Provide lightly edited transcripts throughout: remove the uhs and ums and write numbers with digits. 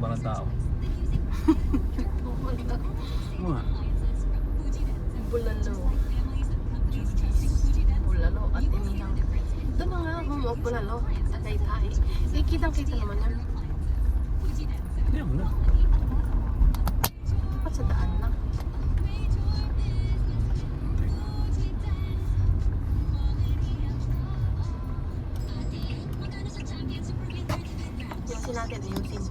ba ng tao? Mga. Bulalo. Bulalo at inihang. Ito mga home of Bulalo at Taytay. Eh, kitang-kita naman yan. Hindi mo na. Dapat sa daan na. Yung natin ayusin.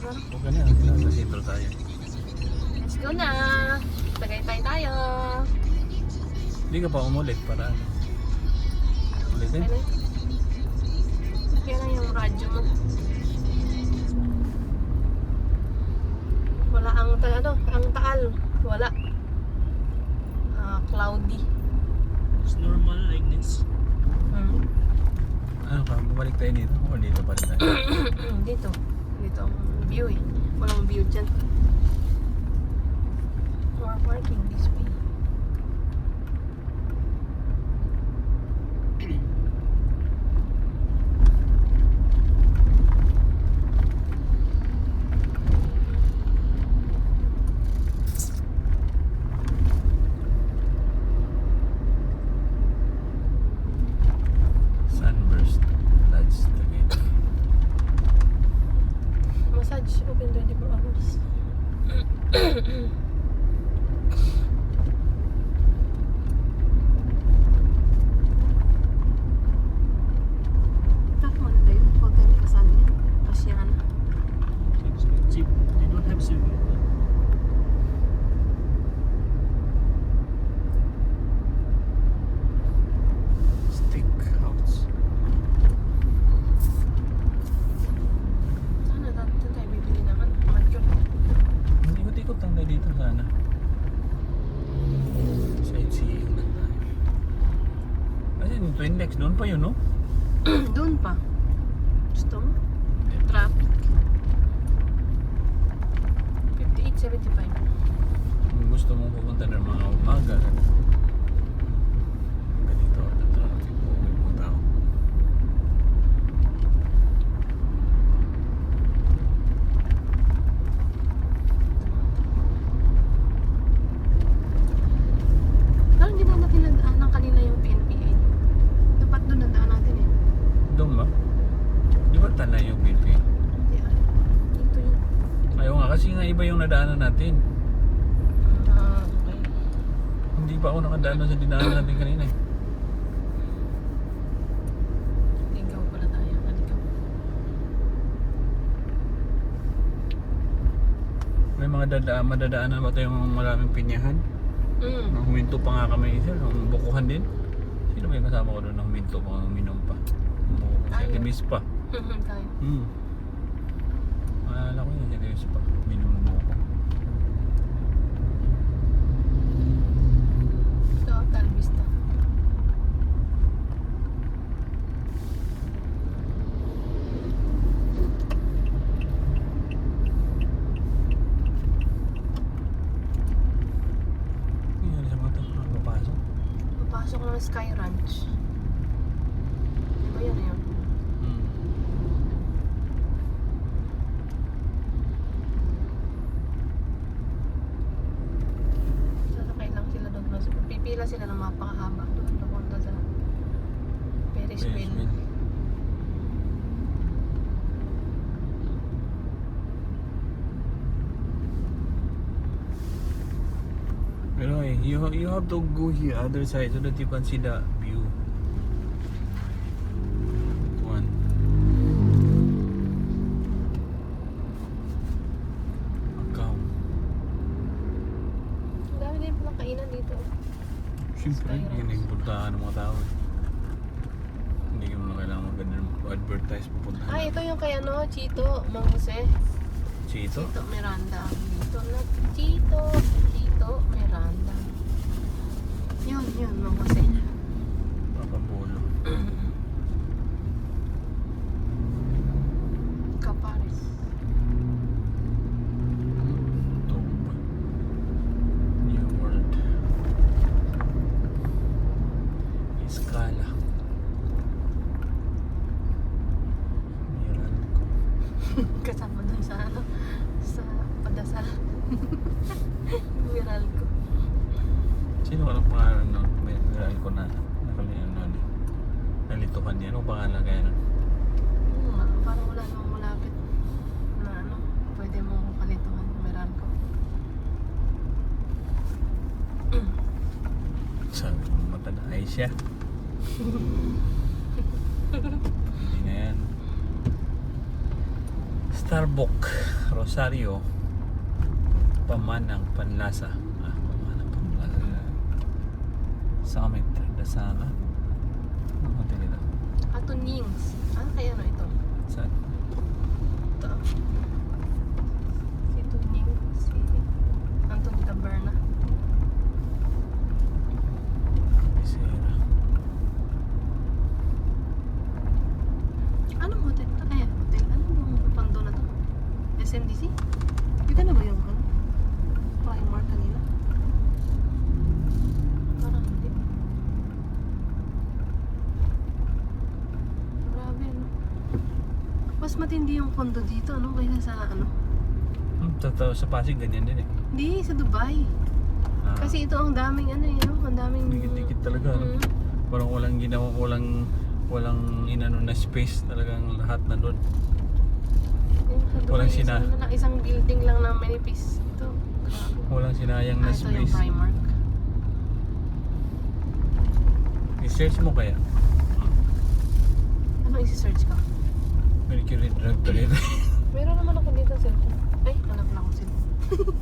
Huwag ka na. Nasa sentro tayo. Let's go na! Tagaytay tayo! Hindi ka pa umulit para ano? Ulitin? Kaya lang yung radyo mo. Wala ang ang taal. Wala. Cloudy. It's normal like this. Ano ka? Bumalik tayo dito? O dito pa rin tayo? Dito. Dito ang view eh. Walang view dyan. We're parking this way. Sunburst Lodge Tagaytay. Massage open 24 hours. Maganda yung hotel kasal niya. Asiana. Seems good. Cheap. They don't have swimming pool. Steakhouse. Sana dito tayo bibili ng market. Ikot-ikot lang tayo dito sana. Sightseeing lang tayo. Kasi yung Twin Lakes, doon pa yun, no? Doon pa. Gusto mo? Traffic. 58.75. Kung gusto mong pupunta ng mga umaga, ganito, the traffic po, may mga tao. Pero hindi na natin nadaanan kanina yung PNPA. Dapat doon nadaan natin eh. Doon ba? Di ba tanay yung BP? Hindi ah. Dito yun. Ayaw nga, kasi nga iba yung nadaanan natin. Okay. Hindi pa ako nakadaan sa dinaanan natin kanina eh. Ligaw pala tayo. Naligaw. May mga madadaanan ba tayong maraming pinyahan? Huminto pa nga kami isa, bukuhan din. Sino ba yung kasama ko doon na huminto pa, uminom pa? Tayo. Si Timis pa. Tayo. Maalala ko yun, si Timis pa. Uminom ng buko. Ito, Talvista. Yan, sa mga ito, papasok. Papasok ng Sky Ranch. Di ba yan yun? Sasakay lang sila doon. Pipila sila ng mapakahaba doon. Napunta sa Ferris wheel. Pero eh, you have to go here other side so that you can see the view. One. Macau. Ang dami din palang kainan dito. Siyempre, Sky Ranch. yun yung puntahan ng mga tao eh. Hindi mo na kailangan maganda advertise pupuntahan. Ah, ito yung kay ano, Chito, Mang Jose. Chito? Chito Miranda. Dito na, Chito Miranda. Yun, Mang Jose. Papabulo. Capares. New World. Viral ko. Sino walang pangalan nun? May viral ko na nakalimutan nun. Nalituhan niya. Anong pangalan kaya nun? Parang wala namang malapit na ano, pwede mo kalituhan. Viral ko. Sabi ko matanahay siya. Hindi na yan. Starbucks Rosario Pamanang Panlasa. Pamanang Panlasa. Summit Dasana. Ano hotel ito? Atunings. Ano kaya no ito? Saan? Ito. Si Tuning. Si Anthony Taberna. Isera. Anong hotel ito? Hotel. Ano yung condo na to? SMDC? Dito na ba yung ano? Primark kanina? Parang hindi. Grabe, ano? Mas matindi yung condo dito, ano? Kaysa sa ano? Sa Pasig ganyan din eh. Hindi, sa Dubai. Ah, Kasi ito ang daming ano eh, no? Ang daming... dikit-dikit talaga. No? Parang walang ginawa, walang inano na space, talagang lahat na doon. Yung sa Dubai, Walang sina- isang building lang na manipis. Ito. Grabe. Walang sinayang na Ito yung space. Primark. I-search mo kaya? Ano isi-search ka? Mercury Drug Trade. Meron naman ako dito cellphone. Ay, hanap lang ako cellphone.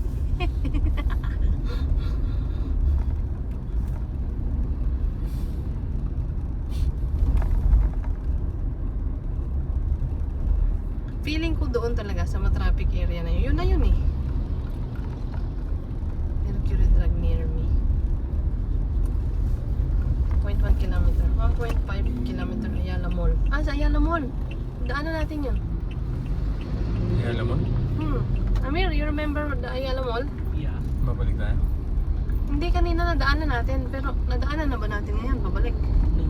Feeling ko doon talaga sa traffic area na yun. Yun na yun eh. Mercury Drug near me. 0.1 kilometer. 1.5 kilometer Ayala Mall. Ah, sa Ayala Mall. Daanan natin yun. Alam mo? Amir, you remember the Ayala Mall? Yeah. Babalik tayo. Hindi, kanina nadaanan natin. Pero nadaanan na ba natin ngayon? Babalik. No.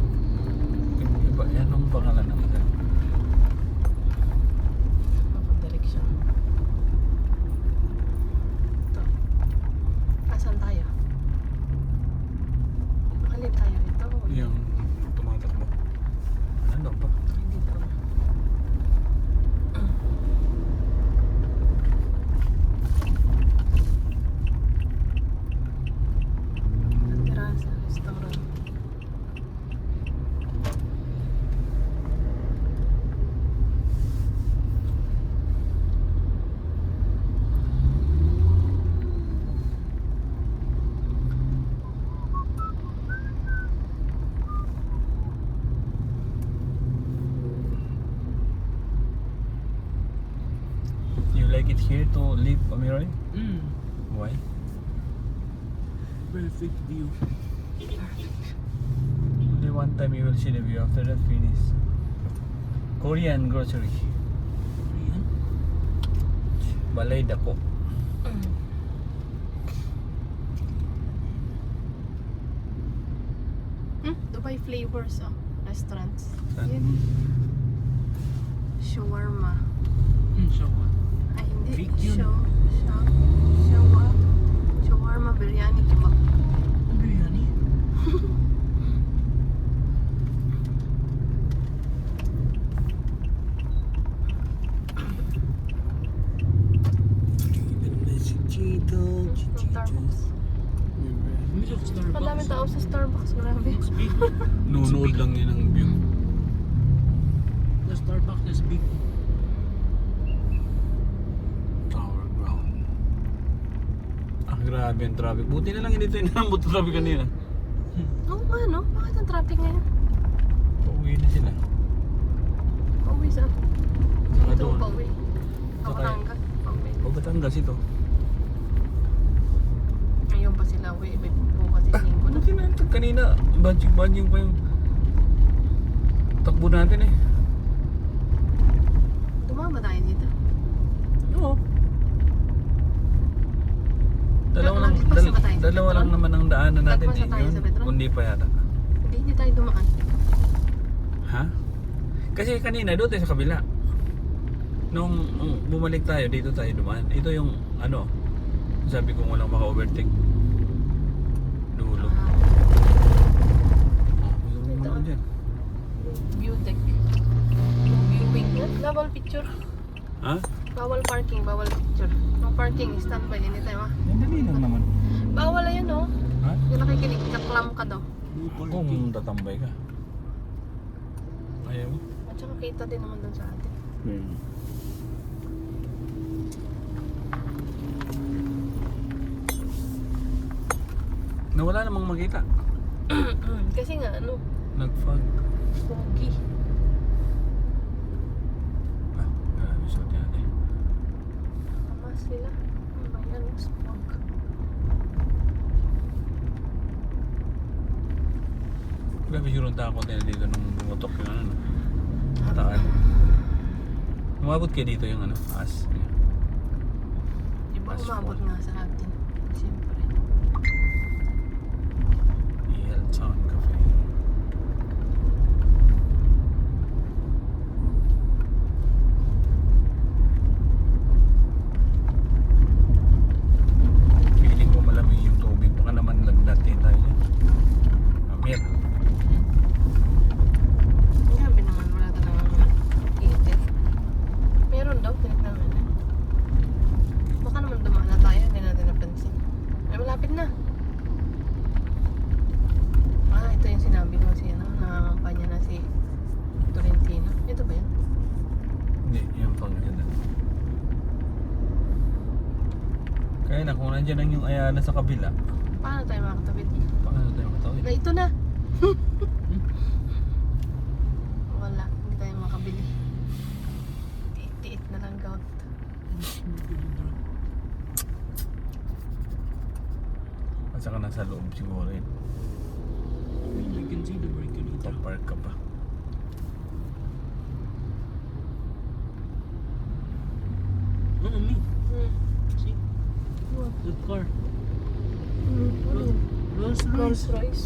Hindi ba? Yan ang pangalan ng isa. Mapag-direction. Ito. Asan tayo? Makalit tayo ito. Yung tumatakbo. Ano ba? Hindi ito. Terasa, restaurant. You like it here to live, Amiroy? Why? Perfect view. Only one time you will see the view. After that, finish. Korean grocery. Ayan. Balay Dako. Dubai Flavors, restaurants. Saan? Yan. Shawarma. So what? Ay, hindi. Big yun. Shawarma, biryani, kebab. Biryani? Starbucks. Middle of Starbucks. Ang daming tao sa Starbucks, grabe. It's big. Nunood lang yan ang view. The Starbucks is big. Tower ground. Ah, grabe ang traffic. Buti na lang hindi tayo nalambot ang traffic kanina. Oo nga, no? Bakit ang traffic ngayon? Pauwi na sila. Pauwi saan? Saka Ito, doon. pauwi. Saka- Kapatanga. Pauwi. O Batangas ito. Ngayon pa sila, uwi. May bukas yung linggo na. Buti na kanina. Banjing pa yung takbo natin eh. Tumama tayo dito. Oo. Dalawa lang, Nagpas na ba tayo sa dalawa lang Petron? naman ang daanan natin Nagpas na tayo sa Petron? Hindi pa yata. Hindi tayo dumaan. Ha? Kasi kanina doon tayo sa kabila. Nung bumalik tayo, dito tayo dumaan. Ito yung ano, Sabi ko walang maka-overtake. Dulo. Mayroon naman ako dyan. View deck. Viewing. Bawal picture. Ha? Bawal parking, bawal picture. No parking, standby anytime ah. Dali lang naman. Bawal ayun oh. Ha? Yung nakikinig, kaklam ka daw. No Kung parking. tatambay ka. Ayaw mo? At saka kita din naman dun sa atin. Nawala namang makita. Kasi nga ano, Nag-fog. foggy. Ah, grabe suot natin. Tamas sila. Ano ba yan? Smog. Grabe yung takot nila dito nung bumutok yung ano, no? Mataan. Umabot kayo dito yung ano, as. Di ba Asphalt. umabot nga sa atin? Siyempre. EL Town Cafe. Feeling ko malamig yung tubig. Baka naman lagdatin tayo dyan. Amir. Grabe naman, wala talagang heater. Meron daw, tinignan naman. Baka naman dumaan na tayo, hindi natin napansin. Ay, malapit na. Ah, ito yung sinabi ko si ano, nangangampanya na si Tolentino. Ito ba yun? Hindi, yung pang ganda. Kaya na, kung nandiyan lang yung Ayala sa kabila, Paano tayo makatawid? paano tayo matawid? Na ito na! Wala, hindi tayo makabili. Tiit-tiit na lang gout. At saka nasa loob siguro yun. You can see the Mercury truck. Papark ka pa. No, me. Hmm. See? What? That car. Ano yun? Rolls Rolls Royce. Royce.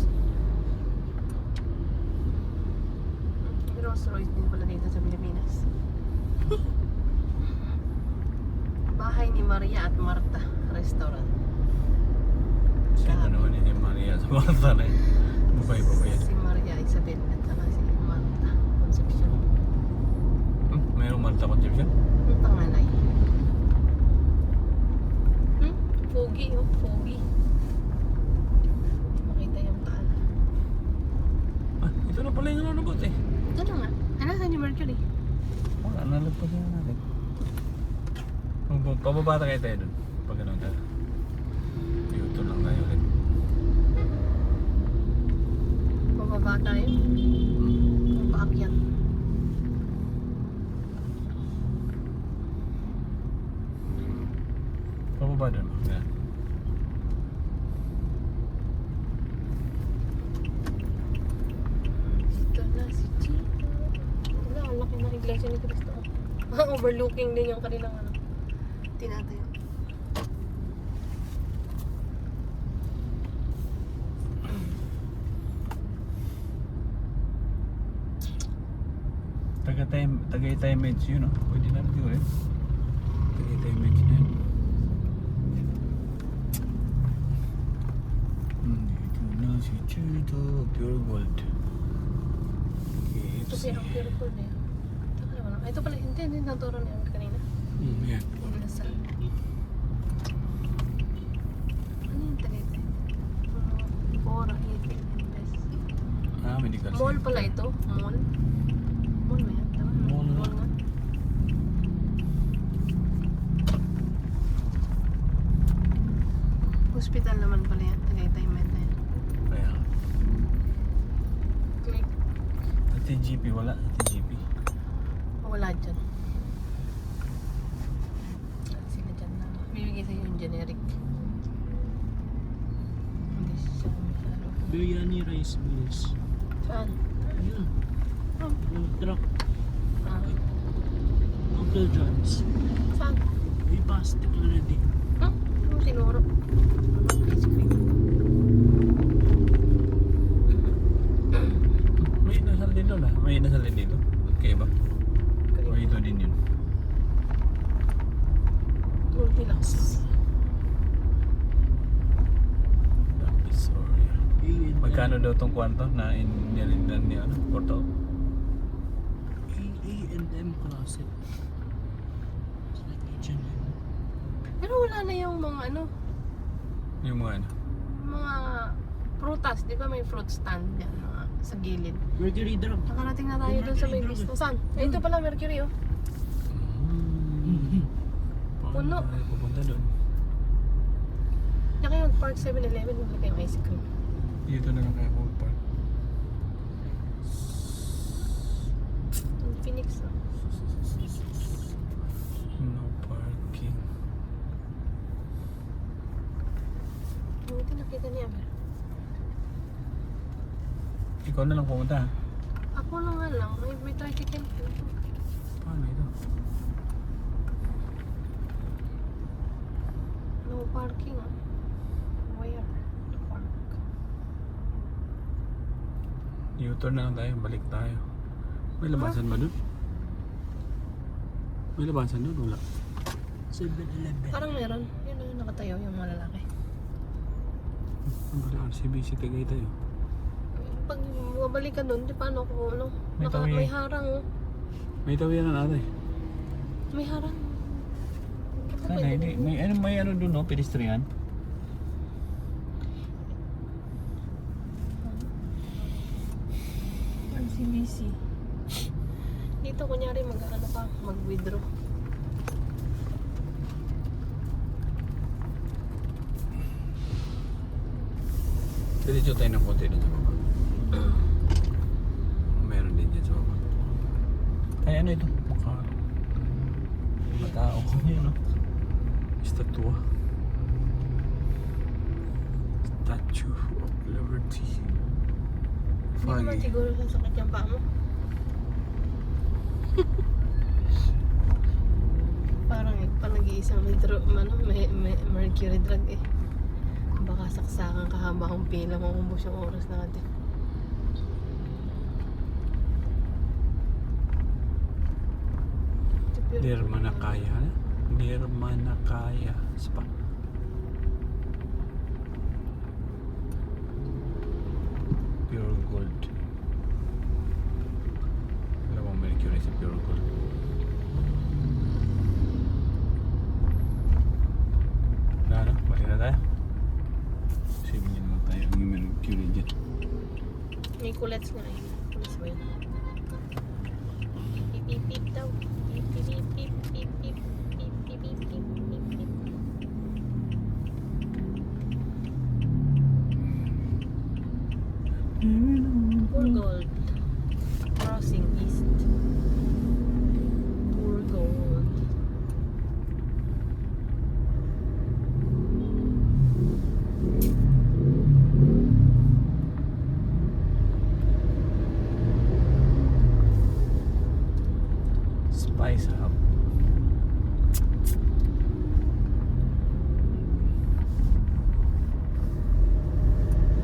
May Rolls Royce din pala dito sa Pilipinas. Bahay ni Maria at Marta Restaurant. Sino naman yun yung Maria sa mga tanay? Mabay pa ba yan? Si Maria Isabel at saka si Marta Concepcion. Mayroong Marta Concepcion? Ang panganay. Foggy oh, foggy. Makita yung taal. Ah, ito na pala yung nanonogot eh. Ito na nga. Ano saan yung Mercury? Wala, nalagpas na natin. Pababa kayo tayo dun. Pag ganun tayo. Dito lang tayo ulit. Bababa tayo. Ang paakyat. Pababa dun. Yan. Dito na si Chito. Wala, ang laki ng iglesia ni Cristo. Overlooking din yung kanilang ano. Tinatayo. Tagaytay Meds yun, no? Pwede na natin ulit. Tagaytay Meds na yun. Dito na si Chito, Pure Gold. Ito KFC. kaya ang beautiful na yun. Taka naman. Ay, ito pala, hindi naturo niya kanina. Yan. Inasal. Ano yung Tagaytay? Bora, Hitik, Invest. Ah, medical Mall center. pala ito. Mall. Mall ba yan? Tama? Mall. Mall nga. Hospital naman pala yan. Tagaytay Med na yan. Kaya. Click. At TGP wala. TGP. Wala dyan. Sila dyan na. Bibigay sa'yo yung generic. Hindi siya masyado. Biryani rice bills. Saan? Ayun. Oh. Yung truck. Ah. Uncle John's. Saan? We passed it already. Huh? Ano sinuro? Ice cream. May nasal din doon ah. May nasal din dito. Okay ba? O ito din yun. Goldilocks. Magkano daw tong kwanto na inilinan ni ano? Porto? A&M Classic. It's like H&M. Pero wala na yung mga ano, Yung mga ano? mga prutas. Di ba may fruit stand yan mga sa gilid? Mercury Drug. Nakarating na tayo doon sa may Mercury business. Drug. Saan? Eh, ito pala Mercury oh. Paano Puno. tayo pupunta doon? Kaya kayo mag-park 7-Eleven, wala kayong ice cream. Dito na lang kaya ako park. Yung Phoenix oh. No parking. Buti nakita niya ba? Ikaw na lang pumunta. Ako na nga lang, may tricycle. Paano ito? No parking ah. Where to park? U-turn na lang tayo, balik tayo. May labasan ba doon? May labasan doon? Wala. 7-Eleven. Parang meron. Yun yung nakatayo yung mga lalaki. Ang pala, RCBC Tagaytay. Pag mabalik ka doon, di paano kung ano? May tawi. May harang oh. May tawian na natin. May harang. Sana hindi. May ano doon no? Pedestrian. RCBC. Dito kunyari mag-ano ka, mag-withdraw. Diretso tayo ng konti dun sa baba. Meron din dyan sa baba. Ay ano ito? Mukha. Mga tao. Yan no? Estatwa. Statue of Liberty. Hindi naman Foggy. siguro sasakit yung paa mo. Parang pa nag-iisang litro, may mercury drug eh. Baka saksakan ka habang pila mo umbos yung oras natin. Nirmanakaya. Nirmanakaya Spa. Pure gold. Alam mo mercury sa pure gold. Na, balik na tayo. Sibigyan mo tayo ang mercury dyan. May kulets nga eh. Kulets ba yun? Pip pip pip daw. Pip pip pip pip pip pip pip pip pip pip pip pip. Pure gold. Crossing east. Pure gold. Spice Hub.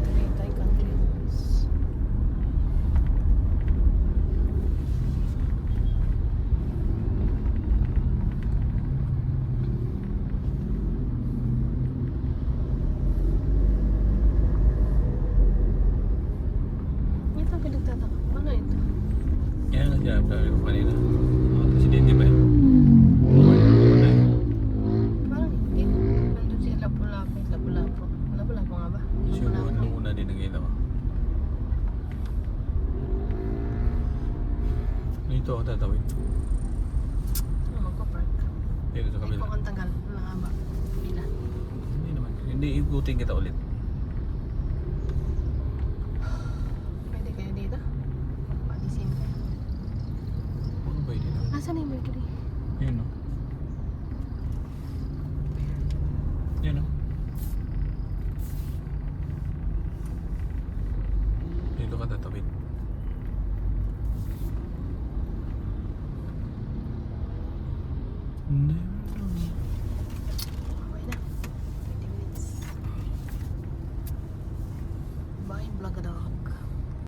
Tagaytay Country Homes. Ito pinagtataka. Ano ito? Yan ang sinabi ko kanina. Mga presidente ba yan? Parang hindi. Nandun si Lapu-Lapu. Lapu-Lapu. Lapu-Lapu nga ba? Siguro Lapu-Lapu. nung una din nakita ko. Dito ako tatawid. Magpa-park. Dito sa Ay, kabila. kung ang tagal. Mahaba. Pila. Hindi naman. Hindi ikutin kita ulit. Pwede kayo dito? Palisin ka. Ano ba yun? Asan yung Mercury? Yun o. Yun o. Dito ka tatawid. Never